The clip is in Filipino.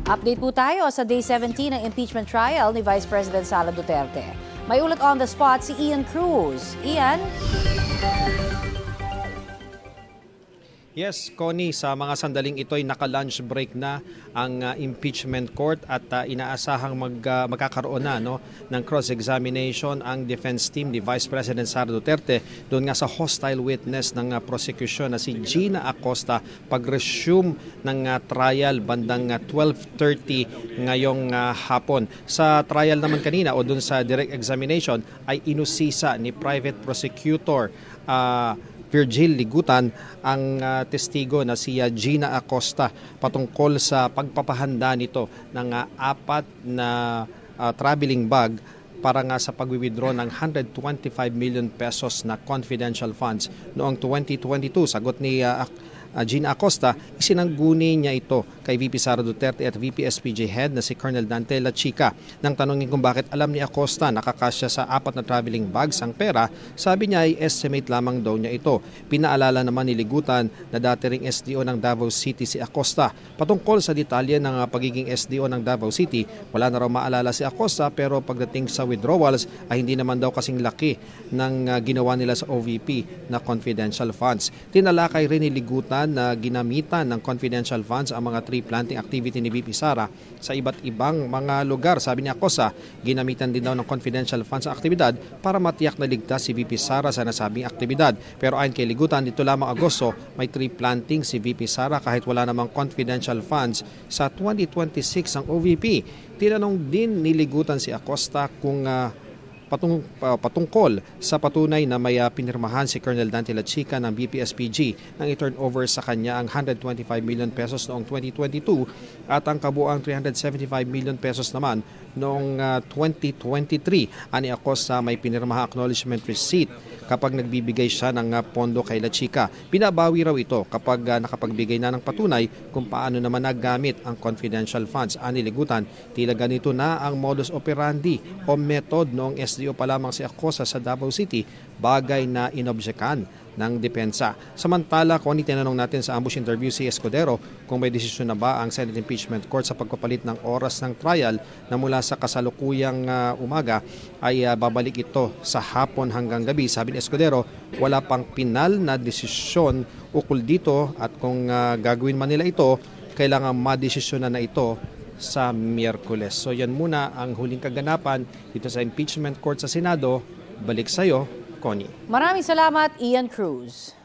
Update po tayo sa Day 17 ng impeachment trial ni Vice President Sara Duterte. May ulat on the spot si Ian Cruz. Ian? Yes, Connie, sa mga sandaling ito ay naka-lunch break na ang impeachment court at inaasahang magkakaroon na ng cross-examination ang defense team ni Vice President Sara Duterte doon nga sa hostile witness ng prosecution na si Gina Acosta pag-resume ng trial bandang 12:30 ngayong hapon. Sa trial naman kanina o doon sa direct examination ay inusisa ni private prosecutor Virgil Ligutan ang testigo na si Gina Acosta patungkol sa pagpapahanda nito ng apat na traveling bag para nga sa pag-withdraw ng 125 million pesos na confidential funds noong 2022. Sagot ni Gina Acosta, isinangguni niya ito kay VP Sara Duterte at VP SPJ head na si Colonel Dante Lachica. Nang tanongin kung bakit alam ni Acosta nakakasya sa apat na traveling bags ang pera, sabi niya ay estimate lamang daw niya ito. Pinaalala naman ni Ligutan na dati ring SDO ng Davao City si Acosta. Patungkol sa detalye ng pagiging SDO ng Davao City, wala na raw maalala si Acosta pero pagdating sa withdrawals ay hindi naman daw kasing laki ng ginawa nila sa OVP na confidential funds. Tinalakay rin ni Ligutan na ginamitan ng confidential funds ang mga tree planting activity ni VP Sara sa iba't ibang mga lugar. Sabi ni Acosta, ginamitan din daw ng confidential funds sa aktibidad para matiyak na ligtas si VP Sara sa nasabing aktibidad. Pero ayon kay Ligutan, dito lamang Agosto may tree planting si VP Sara kahit wala namang confidential funds sa 2026 ang OVP. Tinanong din ni Ligutan si Acosta kung patungkol sa patunay na may pinirmahan si Colonel Dante Lachica ng BPSPG nang i-turn over sa kanya ang 125 million pesos noong 2022 at ang kabuang 375 million pesos naman noong 2023. Ani Acosta may pinirmahang acknowledgement receipt kapag nagbibigay siya ng pondo kay Lachica. Binabawi raw ito kapag nakapagbigay na ng patunay kung paano naman nagamit ang confidential funds. Ani Ligutan, tila ganito na ang modus operandi o method noong SDO pa lamang si Acosta sa Davao City, bagay na inobjekan ng depensa. Samantala, kung tinanong natin sa ambush interview si Escudero kung may desisyon na ba ang Senate Impeachment Court sa pagpapalit ng oras ng trial na mula sa kasalukuyang umaga ay babalik ito sa hapon hanggang gabi. Sabi ni Escudero, wala pang pinal na desisyon ukol dito at kung gagawin man nila ito, kailangan madesisyon na ito sa Miyerkules. So yan muna ang huling kaganapan dito sa impeachment court sa Senado. Balik sa'yo, Connie. Maraming salamat, Ian Cruz.